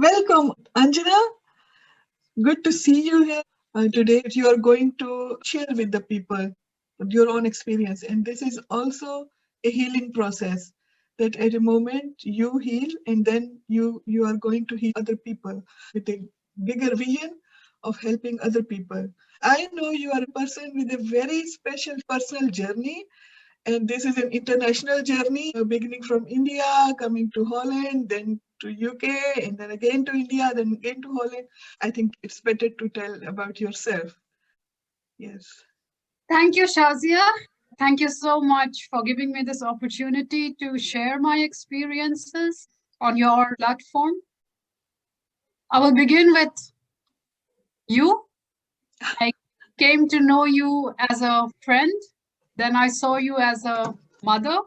Welcome, Anjana. Good to see you here. Today, you are going to share with the people your own experience. And this is also a healing process that at a moment you heal and then you are going to heal other people with a bigger vision of helping other people. I know you are a person with a very special personal journey, and this is an international journey, beginning from India, coming to Holland, then to UK, and then again to India, then again to Holland. I think it's better to tell about yourself. Yes. Thank you, Shazia. Thank you so much for giving me this opportunity to share my experiences on your platform. I will begin with you. I came to know you as a friend, then I saw you as a mother.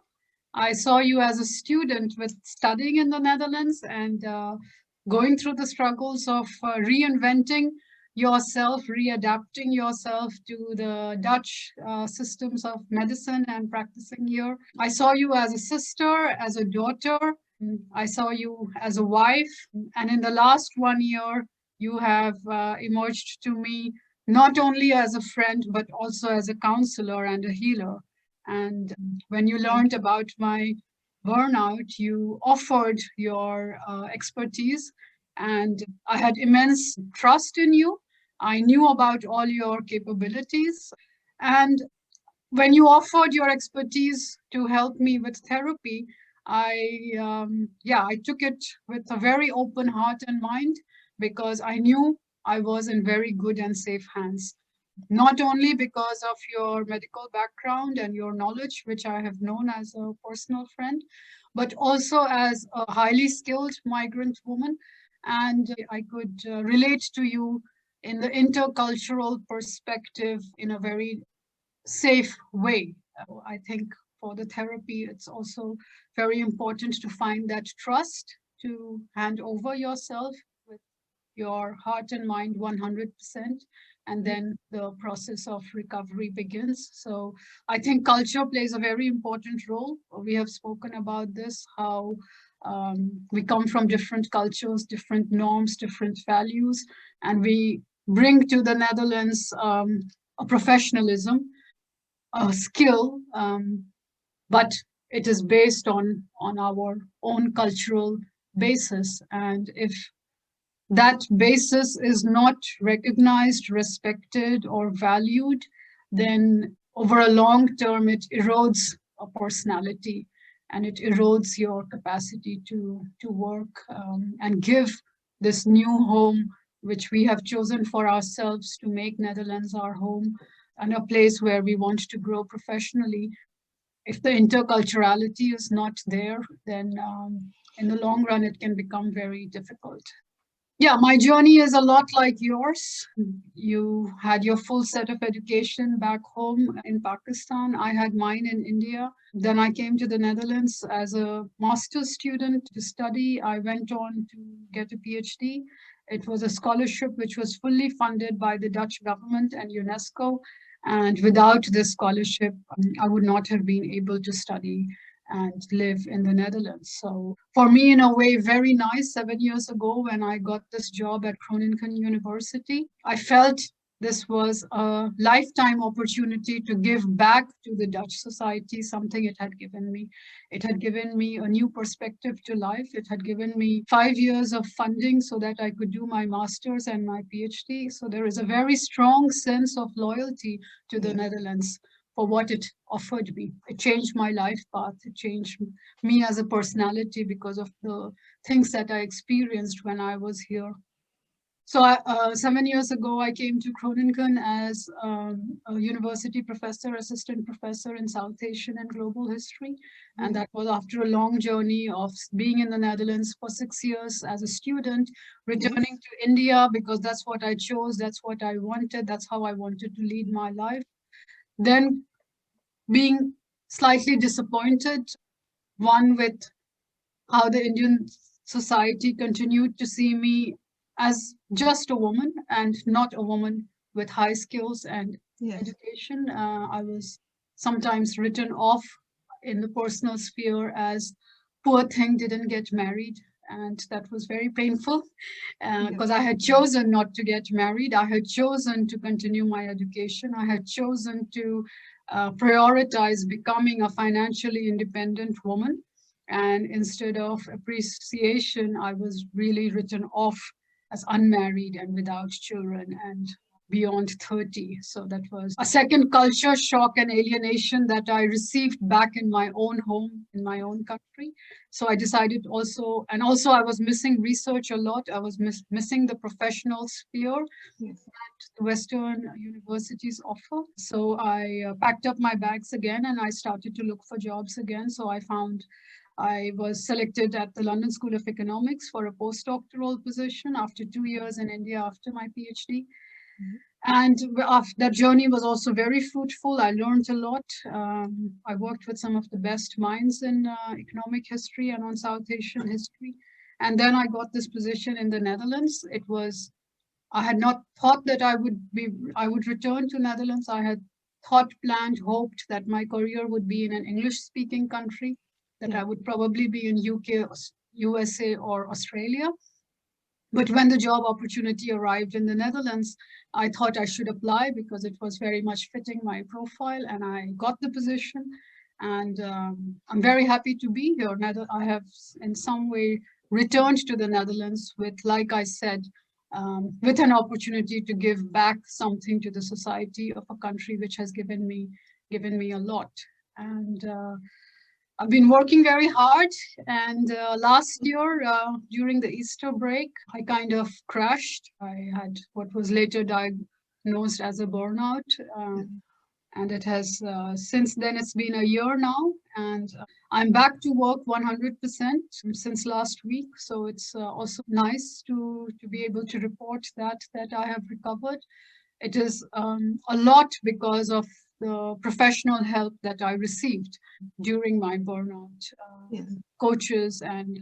I saw you as a student with studying in the Netherlands and going through the struggles of reinventing yourself, readapting yourself to the Dutch systems of medicine and practicing here. I saw you as a sister, as a daughter. I saw you as a wife. And in the last 1 year, you have emerged to me not only as a friend, but also as a counselor and a healer. And when you learned about my burnout, you offered your expertise, and I had immense trust in you. I knew about all your capabilities. And when you offered your expertise to help me with therapy, I took it with a very open heart and mind because I knew I was in very good and safe hands. Not only because of your medical background and your knowledge, which I have known as a personal friend, but also as a highly skilled migrant woman. And I could relate to you in the intercultural perspective in a very safe way. I think for the therapy, it's also very important to find that trust to hand over yourself with your heart and mind 100%, and then the process of recovery begins. So I think culture plays a very important role. We have spoken about this, how we come from different cultures, different norms, different values, and we bring to the Netherlands a professionalism, a skill, but it is based on our own cultural basis. And if that basis is not recognized, respected, or valued, then over a long term, it erodes a personality and it erodes your capacity to work and give this new home, which we have chosen for ourselves to make Netherlands our home and a place where we want to grow professionally. If the interculturality is not there, then in the long run, it can become very difficult. Yeah, my journey is a lot like yours. You had your full set of education back home in Pakistan. I had mine in India. Then I came to the Netherlands as a master's student to study. I went on to get a PhD. It was a scholarship which was fully funded by the Dutch government and UNESCO. And without this scholarship, I would not have been able to study and live in the Netherlands. So for me, in a way, very nice. 7 years ago, when I got this job at Groningen University, I felt this was a lifetime opportunity to give back to the Dutch society something it had given me. It had given me a new perspective to life. It had given me 5 years of funding so that I could do my master's and my PhD. So there is a very strong sense of loyalty to the Netherlands for what it offered me. It changed my life path. It changed me as a personality because of the things that I experienced when I was here. So 7 years ago, I came to Groningen as a university professor, assistant professor in South Asian and global history. And that was after a long journey of being in the Netherlands for 6 years as a student, returning to India because that's what I chose, that's what I wanted, that's how I wanted to lead my life. Then being slightly disappointed, one with how the Indian society continued to see me as just a woman and not a woman with high skills and education. I was sometimes written off in the personal sphere as poor thing, didn't get married. and that was very painful because I had chosen not to get married. I had chosen to continue my education. I had chosen to prioritize becoming a financially independent woman. And instead of appreciation, I was really written off as unmarried and without children and beyond 30. So that was a second culture shock and alienation that I received back in my own home, in my own country. So I decided also, and also I was missing research a lot. I was missing the professional sphere that the Western universities offer. So I packed up my bags again and I started to look for jobs again. So I was selected at the London School of Economics for a postdoctoral position after 2 years in India after my PhD. And that journey was also very fruitful. I learned a lot. I worked with some of the best minds in economic history and on South Asian history. And then I got this position in the Netherlands. I had not thought that I would return to Netherlands. I had thought, planned, hoped that my career would be in an English-speaking country, that I would probably be in UK, USA, or Australia. But when the job opportunity arrived in the Netherlands, I thought I should apply because it was very much fitting my profile, and I got the position. And I'm very happy to be here. I have in some way returned to the Netherlands with, like I said, with an opportunity to give back something to the society of a country which has given me a lot. And I've been working very hard, and last year during the Easter break, I kind of crashed. I had what was later diagnosed as a burnout, and it has since then it's been a year now, and I'm back to work 100% since last week. So it's also nice to be able to report that I have recovered. It is a lot because of the professional help that I received during my burnout, coaches and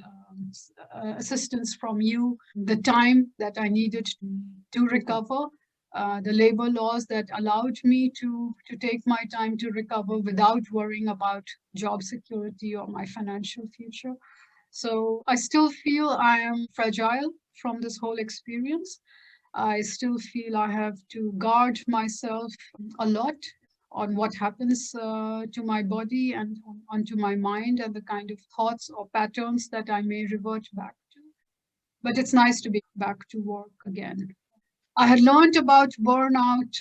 assistance from you, the time that I needed to recover, the labor laws that allowed me to take my time to recover without worrying about job security or my financial future. So I still feel I am fragile from this whole experience. I still feel I have to guard myself a lot on what happens to my body and onto my mind and the kind of thoughts or patterns that I may revert back to. But it's nice to be back to work again. I had learned about burnout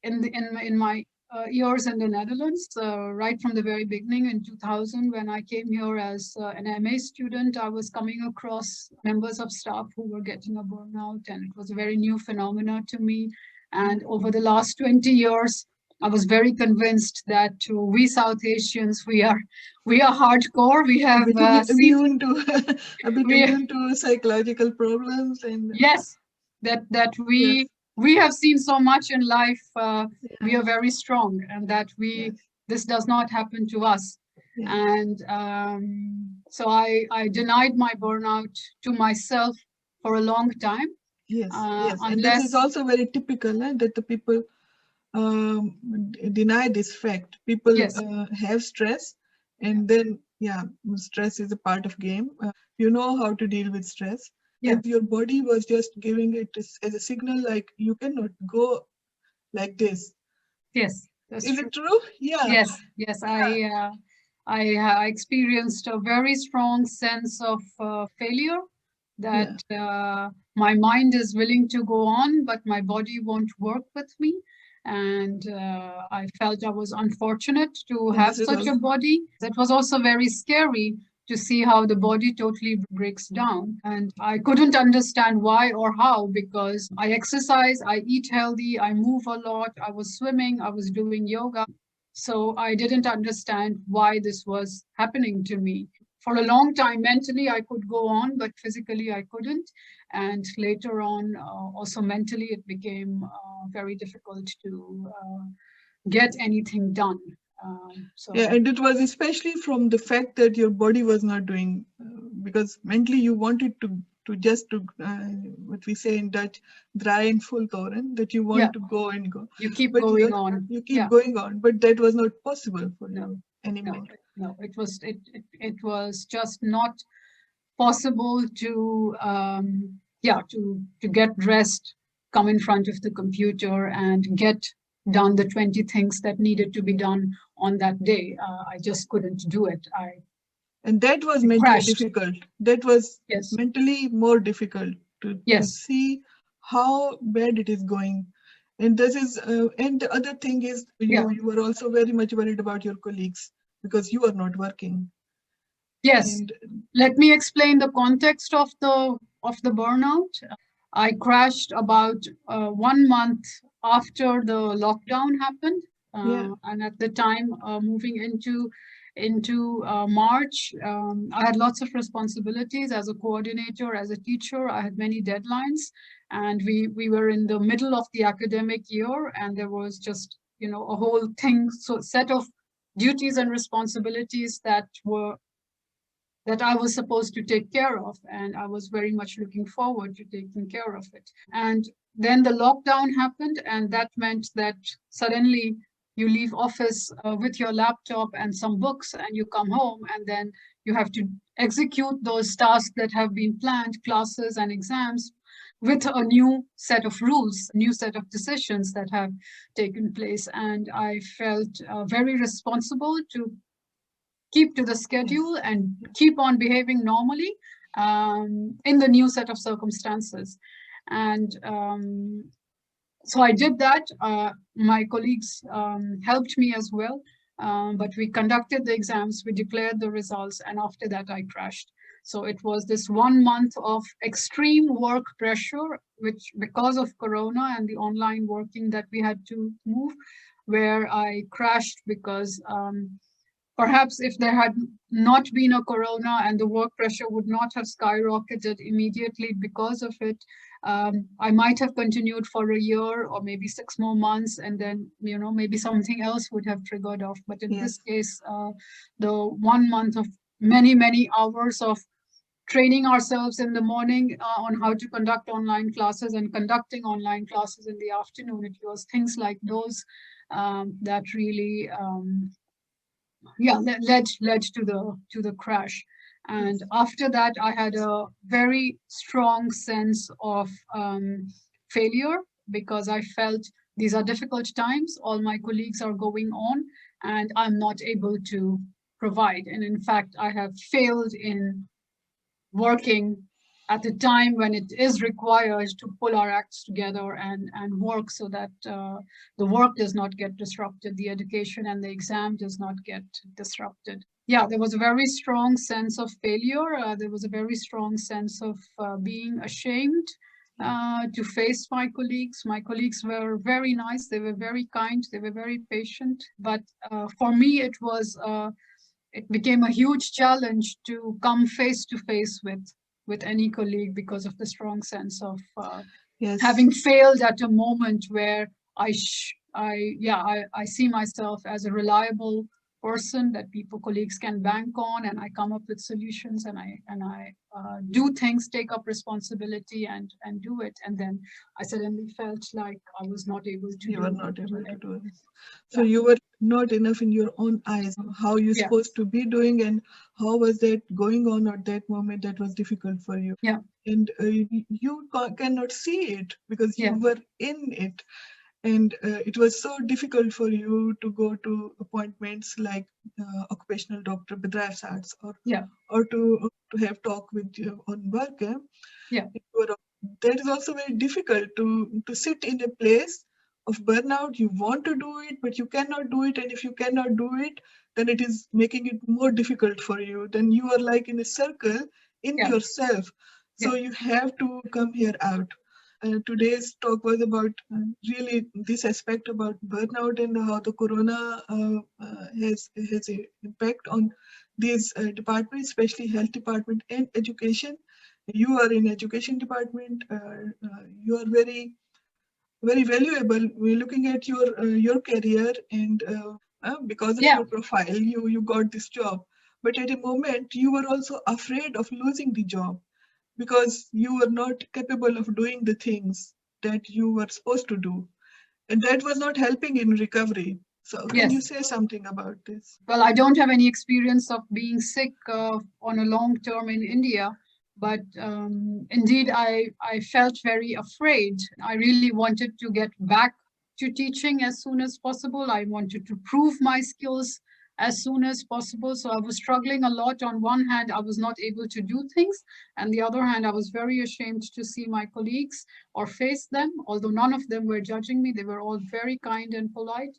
in my years in the Netherlands, right from the very beginning in 2000, when I came here as an MA student. I was coming across members of staff who were getting a burnout, and it was a very new phenomena to me. And over the last 20 years, I was very convinced that we South Asians, we are hardcore. We have immune to a bit immune to psychological problems, and yes, that we have seen so much in life. We are very strong, and that this does not happen to us. And so I denied my burnout to myself for a long time. Yes, and this is also very typical that the people deny this fact. People have stress, and then stress is a part of game. You know how to deal with stress. And your body was just giving it as a signal, like you cannot go like this. Yes, is it true? Yes. I experienced a very strong sense of failure, that my mind is willing to go on, but my body won't work with me. And I felt I was unfortunate to have such a body. That was also very scary to see how the body totally breaks down. And I couldn't understand why or how, because I exercise, I eat healthy, I move a lot, I was swimming, I was doing yoga. So I didn't understand why this was happening to me. For a long time, mentally, I could go on, but physically, I couldn't. And later on, also mentally, it became very difficult to get anything done. And it was especially from the fact that your body was not doing, because mentally you wanted to what we say in Dutch, draai full toren, that you want to go and go. You keep going on. You keep going on, but that was not possible for you anymore. No, it was just not possible to to get dressed, come in front of the computer and get done the 20 things that needed to be done on that day. I just couldn't do it. And that was I mentally crashed. difficult. That was Yes. mentally more difficult to Yes. see how bad it is going. And this is, and the other thing is, Yeah. you were also very much worried about your colleagues because you are not working. Yes. And Let me explain the context of the burnout. I crashed about 1 month after the lockdown happened, yeah, and at the time, moving into March, I had lots of responsibilities as a coordinator, as a teacher. I had many deadlines, and we were in the middle of the academic year, and there was just a whole thing, so set of duties and responsibilities that I was supposed to take care of. And I was very much looking forward to taking care of it. And then the lockdown happened, and that meant that suddenly you leave office with your laptop and some books, and you come home, and then you have to execute those tasks that have been planned, classes and exams, with a new set of rules, a new set of decisions that have taken place. And I felt very responsible to keep to the yes, schedule and keep on behaving normally in the new set of circumstances. And so I did that. My colleagues helped me as well. But we conducted the exams, we declared the results, and after that, I crashed. So it was this 1 month of extreme work pressure, which because of Corona and the online working that we had to move, where I crashed because perhaps if there had not been a corona and the work pressure would not have skyrocketed immediately because of it, I might have continued for a year or maybe 6 more months, and then maybe something else would have triggered off. But in this yes. case, the 1 month of many hours of training ourselves in the morning on how to conduct online classes and conducting online classes in the afternoon, it was things like those that really led to the crash. And Yes. after that, I had a very strong sense of failure, because I felt these are difficult times, all my colleagues are going on, and I'm not able to provide. And in fact, I have failed in working at the time when it is required to pull our acts together and work, so that the work does not get disrupted, the education and the exam does not get disrupted. Yeah, there was a very strong sense of failure. There was a very strong sense of being ashamed Yeah. to face my colleagues. My colleagues were very nice. They were very kind. They were very patient. But for me, it became a huge challenge to come face to face with any colleague, because of the strong sense of Yes. having failed at a moment where I see myself as a reliable person that people colleagues can bank on, and I come up with solutions, and I do things, take up responsibility and do it, and then I suddenly felt like I was not able to You were not do able to do it. anything. So Yeah, you were not enough in your own eyes, how you're yeah, supposed to be doing, and how was that going on at that moment that was difficult for you. yeah, And you cannot see it because you yeah, were in it. And it was so difficult for you to go to appointments like occupational doctor, Bidraf Arts, yeah, or to have talk with you on work. yeah. That is also very difficult to sit in a place of burnout. You want to do it, but you cannot do it. And if you cannot do it, then it is making it more difficult for you. Then you are like in a circle in Yeah, yourself. yeah, So you have to come here out. Today's talk was about really this aspect about burnout and how the corona has an impact on these departments, especially health department and education. You are in education department. You are very valuable. We're looking at your career, and because of yeah. your profile, you got this job. But at a moment, you were also afraid of losing the job because you were not capable of doing the things that you were supposed to do, and that was not helping in recovery. So, can you Yes. say something about this? Well, I don't have any experience of being sick on a long term in India. But indeed, I felt very afraid. I really wanted to get back to teaching as soon as possible. I wanted to prove my skills as soon as possible. So I was struggling a lot. On one hand, I was not able to do things. And the other hand, I was very ashamed to see my colleagues or face them, although none of them were judging me. They were all very kind and polite.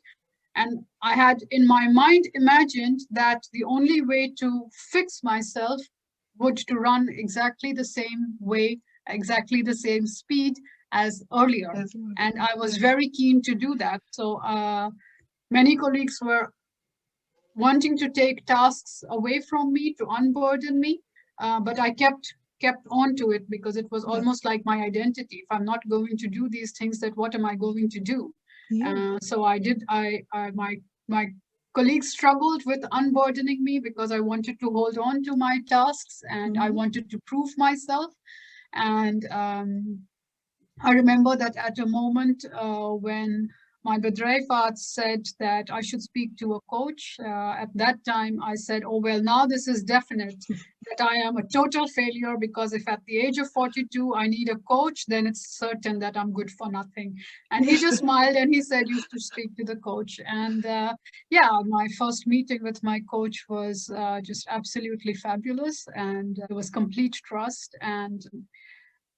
And I had in my mind imagined that the only way to fix myself would to run exactly the same way, exactly the same speed as earlier. And I was very keen to do that. So many colleagues were wanting to take tasks away from me, to unburden me, but I kept on to it because it was almost like my identity. If I'm not going to do these things, then what am I going to do? So I did. My colleagues struggled with unburdening me because I wanted to hold on to my tasks and I wanted to prove myself. And I remember that at a moment when my Bedrijfaarts said that I should speak to a coach. At that time, I said, oh, well, now this is definite that I am a total failure because if at the age of 42 I need a coach, then it's certain that I'm good for nothing. And he just smiled and he said, you should speak to the coach. And yeah, my first meeting with my coach was just absolutely fabulous. And there was complete trust. And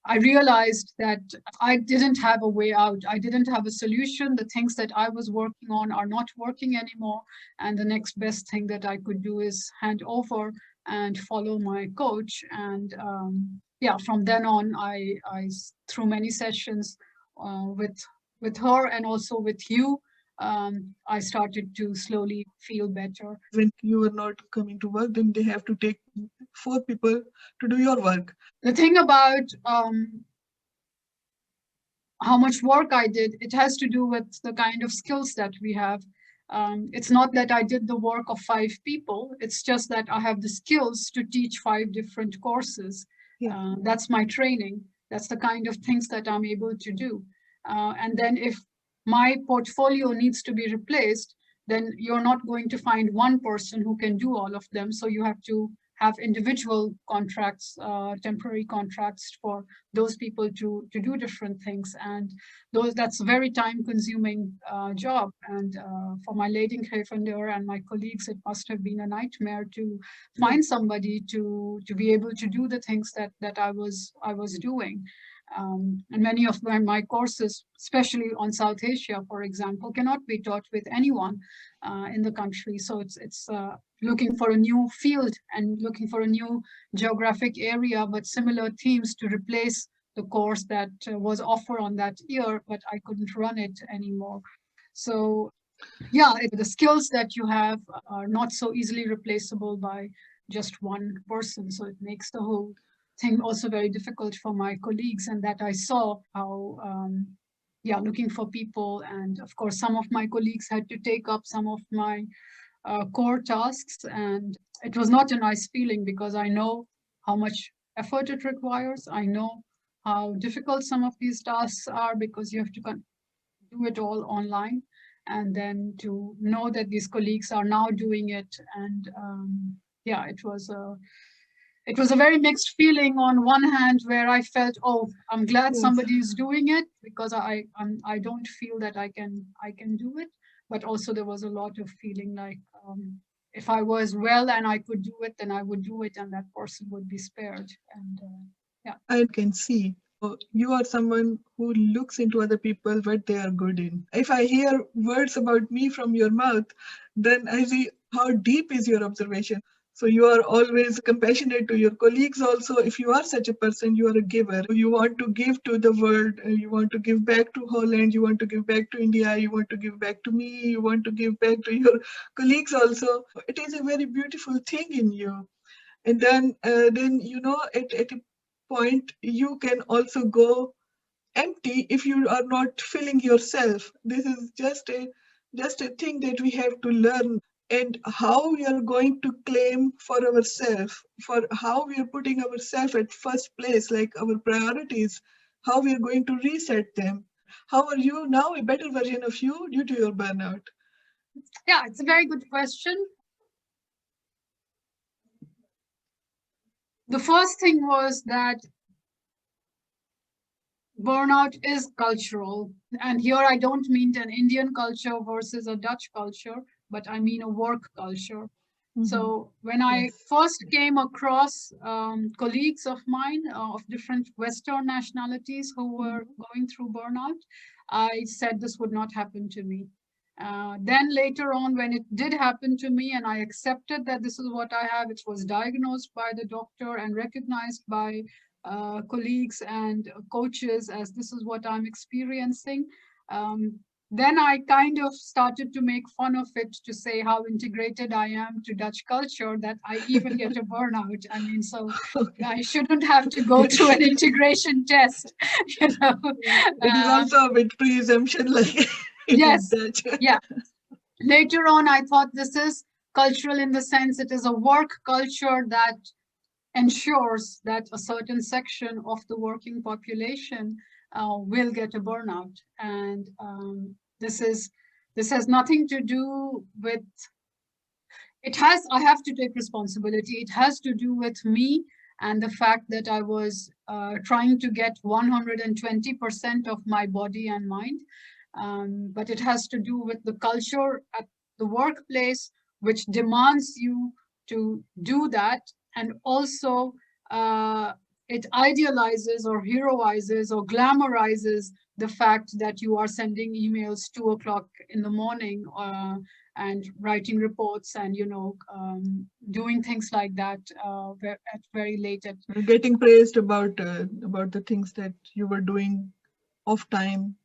I realized that I didn't have a way out. I didn't have a solution. The things that I was working on are not working anymore. And the next best thing that I could do is hand over and follow my coach. And yeah, from then on, through many sessions with her and also with you, I started to slowly feel better. When you are not coming to work, then they have to take 4 people to do your work. The thing about how much work I did, it has to do with the kind of skills that we have. It's not that I did the work of 5 people, it's just that I have the skills to teach 5 different courses. That's my training. That's the kind of things that I'm able to do. And then if my portfolio needs to be replaced, then you're not going to find one person who can do all of them. So you have to have individual contracts, temporary contracts for those people to do different things. And that's a very time consuming job. And for my leidinggevende and my colleagues, it must have been a nightmare to find somebody to be able to do the things that I was doing. And many of my courses, especially on South Asia, for example, cannot be taught with anyone in the country. So it's looking for a new field and looking for a new geographic area, but similar themes to replace the course that was offered on that year, but I couldn't run it anymore. So yeah, the skills that you have are not so easily replaceable by just one person. So it makes the whole thing also very difficult for my colleagues, and that I saw how yeah, looking for people. And of course, some of my colleagues had to take up some of my core tasks, and it was not a nice feeling because I know how much effort it requires. I know how difficult some of these tasks are because you have to do it all online, and then to know that these colleagues are now doing it. And yeah, it was a very mixed feeling. On one hand, where I felt, oh, I'm glad somebody is doing it because I don't feel that I can do it. But also there was a lot of feeling like if I was well and I could do it, then I would do it, and that person would be spared. And yeah, I can see you are someone who looks into other people what they are good in. If I hear words about me from your mouth, then I see how deep is your observation. So you are always compassionate to your colleagues also. If you are such a person, you are a giver. You want to give to the world. You want to give back to Holland. You want to give back to India. You want to give back to me. You want to give back to your colleagues also. It is a very beautiful thing in you. And then at a point you can also go empty if you are not filling yourself. This is just a thing that we have to learn, and how we are going to claim for ourselves, for how we are putting ourselves at first place, like our priorities, how we are going to reset them. How are you now, a better version of you due to your burnout? yeah, it's a very good question. The first thing was that burnout is cultural. And here I don't mean an Indian culture versus a Dutch culture, but I mean a work culture. Mm-hmm. So when I Yes. first came across colleagues of mine of different Western nationalities who were Mm-hmm. going through burnout, I said this would not happen to me. Then later on, when it did happen to me, and I accepted that this is what I have, it was diagnosed by the doctor and recognized by colleagues and coaches as this is what I'm experiencing. Um, then I kind of started to make fun of it to say how integrated I am to Dutch culture that I even get a burnout. I mean, so Okay. I shouldn't have to go through an integration test, you know. It is Uh, also a bit presumption, like in yes, Dutch. yeah. Later on, I thought this is cultural in the sense it is a work culture that ensures that a certain section of the working population will get a burnout. And this has nothing to do with it has I have to take responsibility. It has to do with me and the fact that I was trying to get 120% of my body and mind. But it has to do with the culture at the workplace, which demands you to do that. And also, uh, it idealizes or heroizes or glamorizes the fact that you are sending emails 2 o'clock in the morning and writing reports and doing things like that at very late at Getting praised about the things that you were doing off time.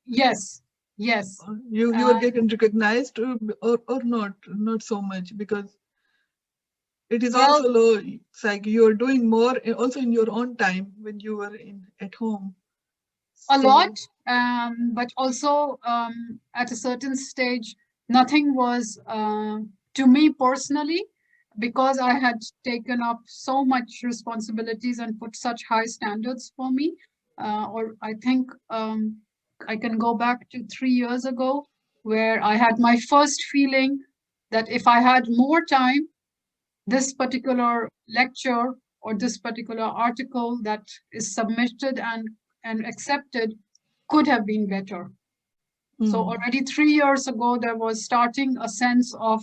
yes, yes. You were uh, getting recognized, or not so much, because it is well, also low. It's like you are doing more also in your own time when you were in at home. a lot, So but also at a certain stage nothing was to me personally, because I had taken up so much responsibilities and put such high standards for me. Or I think I can go back to 3 years ago where I had my first feeling that if I had more time, this particular lecture or this particular article that is submitted and accepted could have been better. So mm, already 3 years ago, there was starting a sense of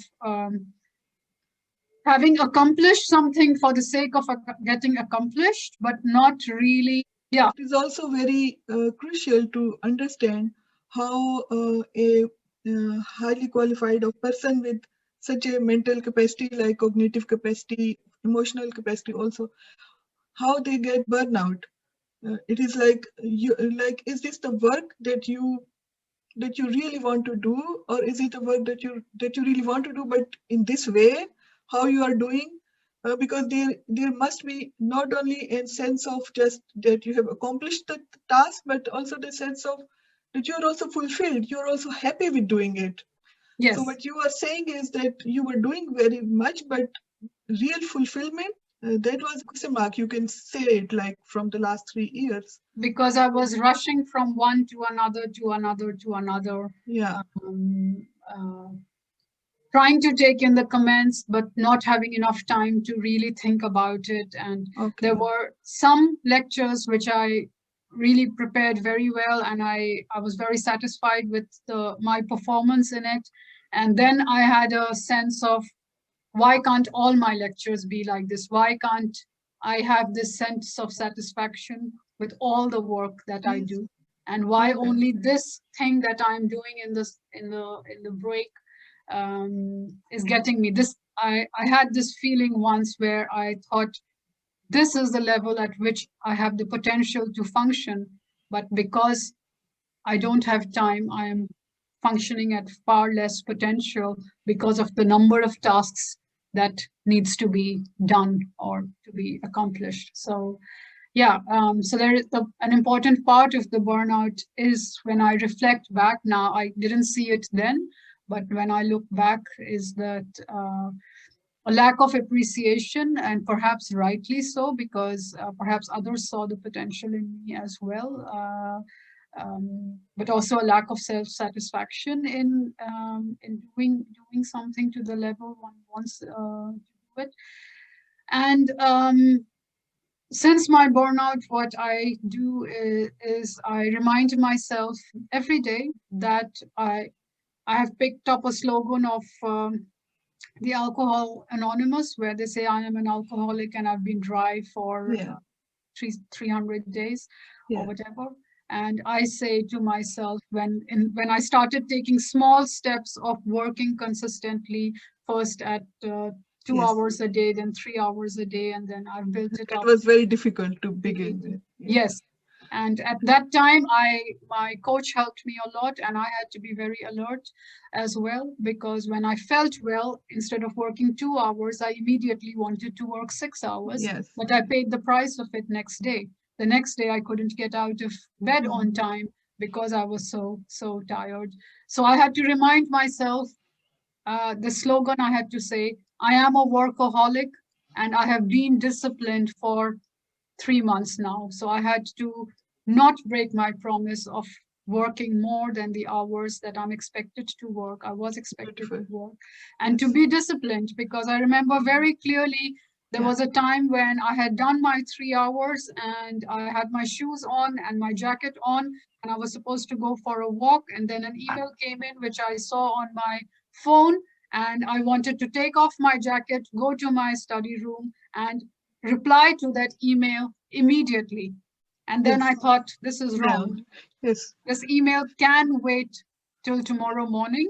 having accomplished something for the sake of getting accomplished, but not really. Yeah. it is also very crucial to understand how a highly qualified of person with such a mental capacity, like cognitive capacity, emotional capacity also, how they get burnout. It is like is this the work that you really want to do, or is it a work that you really want to do but in this way how you are doing? Because there must be not only a sense of just that you have accomplished the task, but also the sense of that you are also fulfilled, you are also happy with doing it. So Yes. what you are saying is that you were doing very much, but real fulfillment, that was a question mark, you can say it, like from the last 3 years. Because I was rushing from one to another to another to another. Yeah. Um, uh, Trying to take in the comments, but not having enough time to really think about it. And there Okay. were some lectures which I really prepared very well, and I was very satisfied with my performance in it. And then I had a sense of why can't all my lectures be like this? Why can't I have this sense of satisfaction with all the work that I Yes. do? And why Okay. only this thing that I'm doing in the break is getting me this? I had this feeling once where I thought this is the level at which I have the potential to function, but because I don't have time, I am functioning at far less potential because of the number of tasks that needs to be done or to be accomplished. So yeah, so there is an important part of the burnout is when I reflect back now, I didn't see it then, but when I look back, is that a lack of appreciation, and perhaps rightly so, because perhaps others saw the potential in me as well. But also a lack of self-satisfaction in doing something to the level one wants to do it. And since my burnout, what I do is I remind myself every day that I have picked up a slogan of the Alcohol Anonymous, where they say I am an alcoholic and I've been dry for Yeah. 300 days or Yeah. whatever. And I say to myself, when I started taking small steps of working consistently, first at 2 hours Yes. a day, then 3 hours a day, and then I've built it That up. was very difficult to begin with. Yeah. Yes. And at that time, my coach helped me a lot, and I had to be very alert as well, because when I felt well, instead of working 2 hours, I immediately wanted to work 6 hours, Yes. but I paid the price of it next day. The next day, I couldn't get out of bed on Mhm. time because I was so tired. So I had to remind myself, the slogan I had to say, I am a workaholic and I have been disciplined for 3 months now. So I had to not break my promise of working more than the hours that I'm expected to work. I was expected to Beautiful. work and to Yes. be disciplined, because I remember very clearly there Yeah. was a time when I had done my 3 hours and I had my shoes on and my jacket on, and I was supposed to go for a walk. And then an email came in, which I saw on my phone. And I wanted to take off my jacket, go to my study room, and reply to that email immediately. And then I Yes. thought, this is Now. wrong. Yes. This email can wait till tomorrow morning.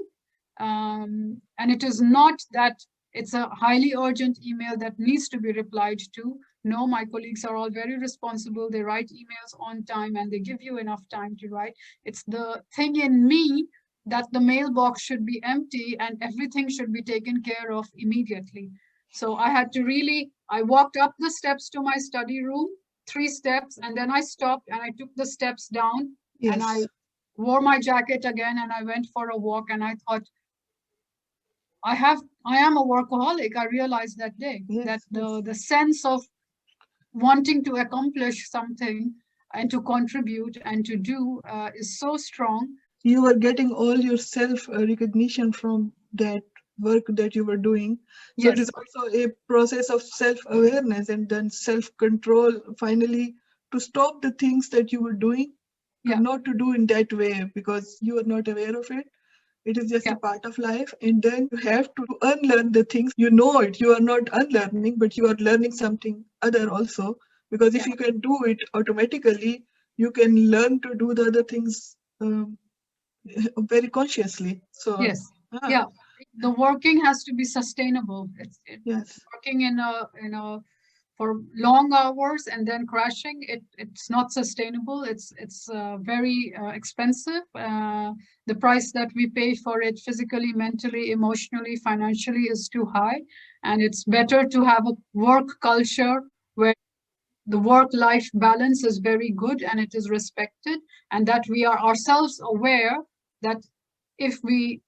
And it is not that it's a highly urgent email that needs to be replied to. No, my colleagues are all very responsible. They write emails on time and they give you enough time to write. It's the thing in me that the mailbox should be empty and everything should be taken care of immediately. So I had to really, I walked up the steps to my study room, 3 steps, and then I stopped and I took the steps down and I Yes. wore my jacket again and I went for a walk. And I thought, I am a workaholic. I realized that day that Yes. Yes. the sense of wanting to accomplish something and to contribute and to do is so strong. You were getting all your self recognition from that work that you were doing. So it is Yes, also a process of self awareness and then self control, finally, to stop the things that you were doing, to yeah, not to do in that way because you are not aware of it. It is just yeah, a part of life. And then you have to unlearn the things. You know it. You are not unlearning, but you are learning something other also. Because if yeah, you can do it automatically, you can learn to do the other things very consciously. So, yes, ah, yeah. The working has to be sustainable. yes, Working in a for long hours and then crashing, it's not sustainable. It's very expensive. The price that we pay for it physically, mentally, emotionally, financially is too high. And it's better to have a work culture where the work life balance is very good and it is respected, and that we are ourselves aware that if we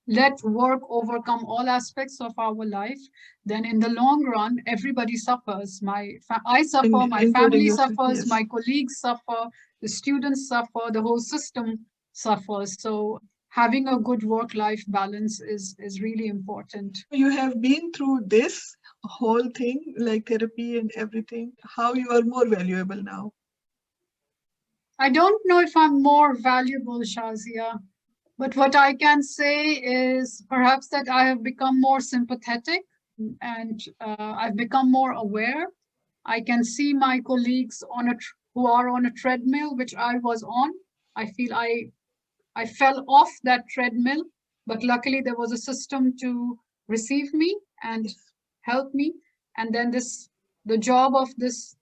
let work overcome all aspects of our life, then in the long run, everybody suffers. I suffer, my including family yourself. suffers, Yes. my colleagues suffer, the students suffer, the whole system suffers. So having a good work-life balance is really important. You have been through this whole thing, like therapy and everything. How you are more valuable now? I don't know if I'm more valuable, Shazia, but what I can say is perhaps that I have become more sympathetic and I've become more aware. I can see my colleagues who are on a treadmill, which I was on. I feel I fell off that treadmill, but luckily there was a system to receive me and Yes. help me. And then the job of this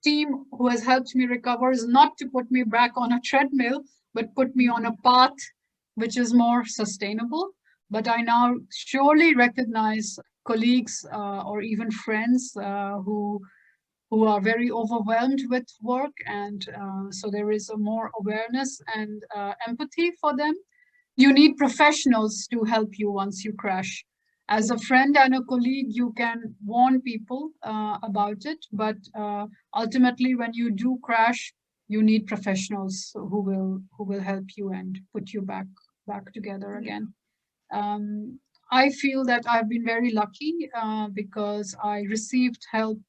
team who has helped me recover is not to put me back on a treadmill, but put me on a Mhm. path which is more sustainable. But I now surely recognize colleagues or even friends who are very overwhelmed with work, and so there is a more awareness and empathy for them. You need professionals to help you once you crash. As a friend and a colleague, you can warn people about it, but ultimately, when you do crash, you need professionals who will help you and put you back together Yeah. again. Um, I feel that I've been very lucky because I received help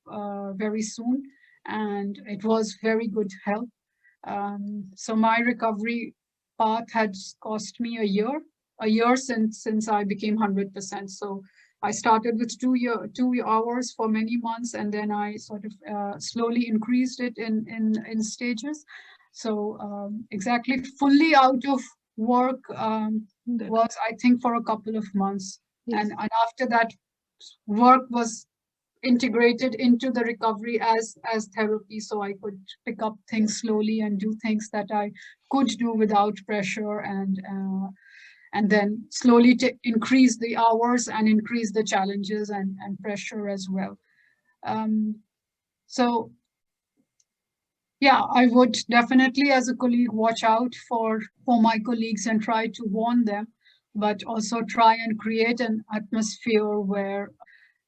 very soon, and it was very good help. So my recovery path had cost me a year since I became 100%. So I started with 2 hours for many months, and then I sort of slowly increased it in stages. So exactly fully out of work was, I think, for a couple of months, Yes. and after that, work was integrated into the recovery as therapy, so I could pick up things slowly and do things that I could do without pressure, and then slowly increase the hours and increase the challenges and pressure as well. So yeah, I would definitely, as a colleague, watch out for my colleagues and try to warn them, but also try and create an atmosphere where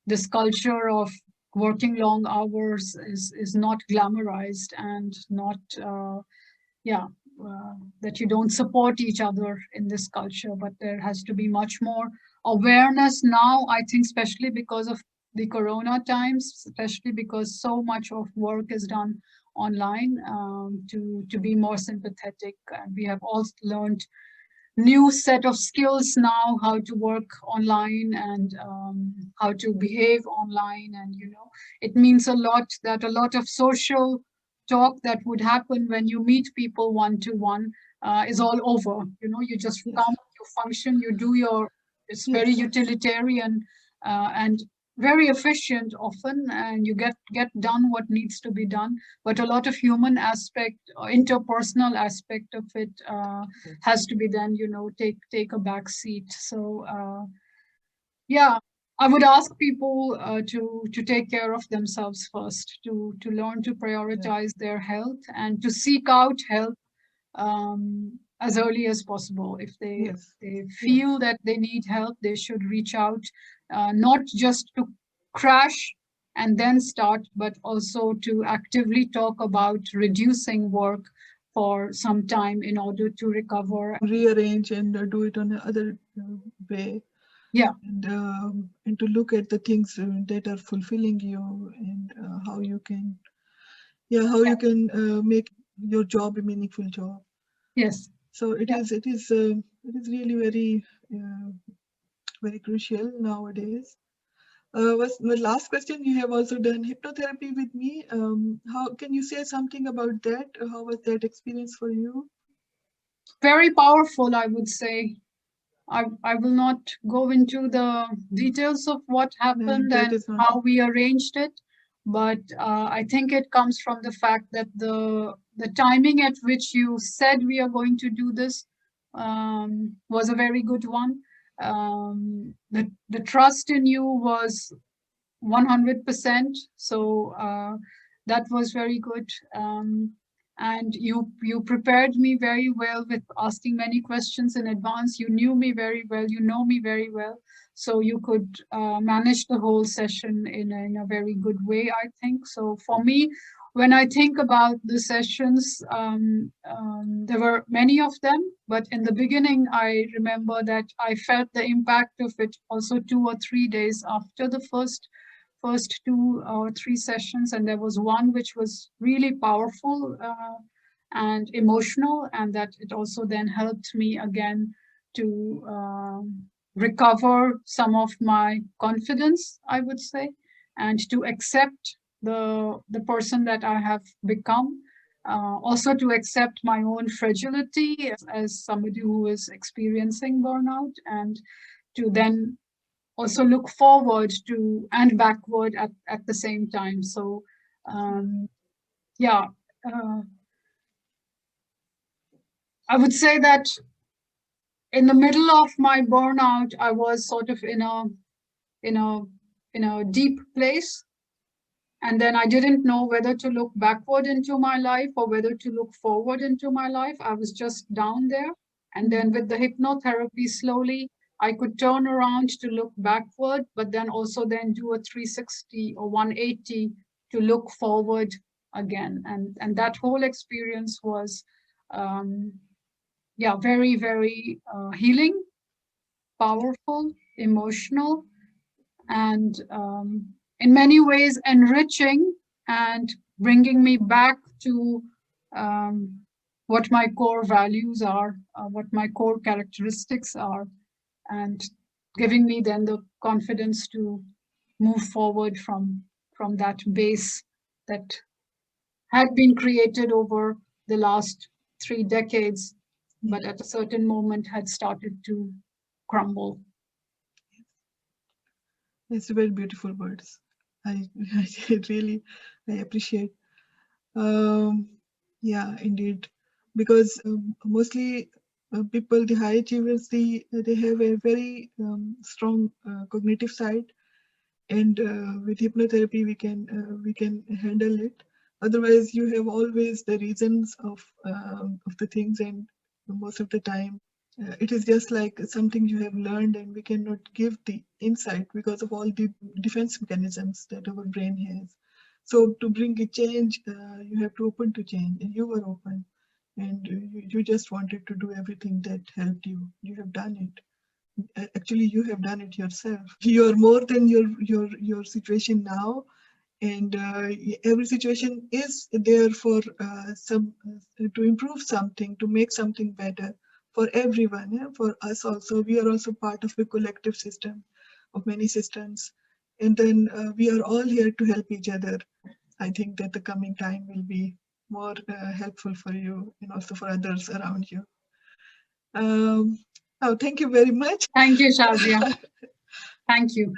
this culture of working long hours is not glamorized, and not yeah that you don't support each other in this culture, but there has to be much more awareness now, I think, especially because of the corona times, especially because so much of work is done online, to be more sympathetic. And we have all learned new set of skills now, how to work online, and how to behave online. And it means a lot that a lot of social talk that would happen when you meet people one to one is all over. You just Yes. come, you function, you do your, it's very Yes. utilitarian and very efficient often, and you get done what needs to be done. But a lot of human aspect, interpersonal aspect of it has to be then, take a back seat. So yeah, I would ask people to take care of themselves first, to learn to prioritize their health and to seek out help as early as possible. If Yes. they feel that they need help, they should reach out, not just to crash and then start, but also to actively talk about reducing work for some time in order to recover. Rearrange and do it on another way, Yeah. and to look at the things that are fulfilling you, and how you can, yeah, how you can make your job a meaningful job. Yes. So Yeah. it is really very very crucial nowadays. Was my last question? You have also done hypnotherapy with me. How can you say something about that? How was that experience for you? Very powerful, I would say. I will not go into the details of what No, happened that and is not. how we arranged it, but I think it comes from the fact that the timing at which you said we are going to do this was a very good one. The trust in you was 100%. So that was very good. And you prepared me very well with asking many questions in advance. You knew me very well. You know me very well. So you could manage the whole session in a very good way, I think. So for me, when I think about the sessions, there were many of them, but in the beginning, I remember that I felt the impact of it also 2 or 3 days after the first 2 or 3 sessions, and there was one which was really powerful and emotional, and that it also then helped me again to recover some of my confidence, I would say, and to accept the person that I have become. Also to accept my own fragility as somebody who is experiencing burnout, and to then also look forward to and backward at the same time. So yeah, uh, I would say that in the middle of my burnout, I was sort of in a in a deep place, and then I didn't know whether to look backward into my life or whether to look forward into my life. I was just down there. And then with the hypnotherapy, slowly I could turn around to look backward, but then also then do a 360 or 180 to look forward again. And that whole experience was, yeah, very, very healing, powerful, emotional, and in many ways enriching and bringing me back to um, what my core values are, what my core characteristics are, and giving me then the confidence to move forward from that base that had been created over the last 3 decades, Yeah. but at a certain moment had started to crumble. It's very beautiful words. I really I appreciate. Um, yeah, indeed, because mostly people, the high achievers, they have a very strong cognitive side, and with hypnotherapy we can handle it. Otherwise, you have always the reasons of the things, and most of the time it is just like something you have learned, and we cannot give the insight because of all the defense mechanisms that our brain has. So to bring a change, you have to open to change, and you were open, and you just wanted to do everything that helped you. You have done it. Actually, you have done it yourself. You are more than your situation now, and every situation is there for some to improve something, to make something better for everyone. Yeah? For us also, we are also part of a collective system of many systems, and then we are all here to help each other. I think that the coming time will be more helpful for you and also for others around you. Um, oh, thank you very much. Thank you, Shazia. Thank you.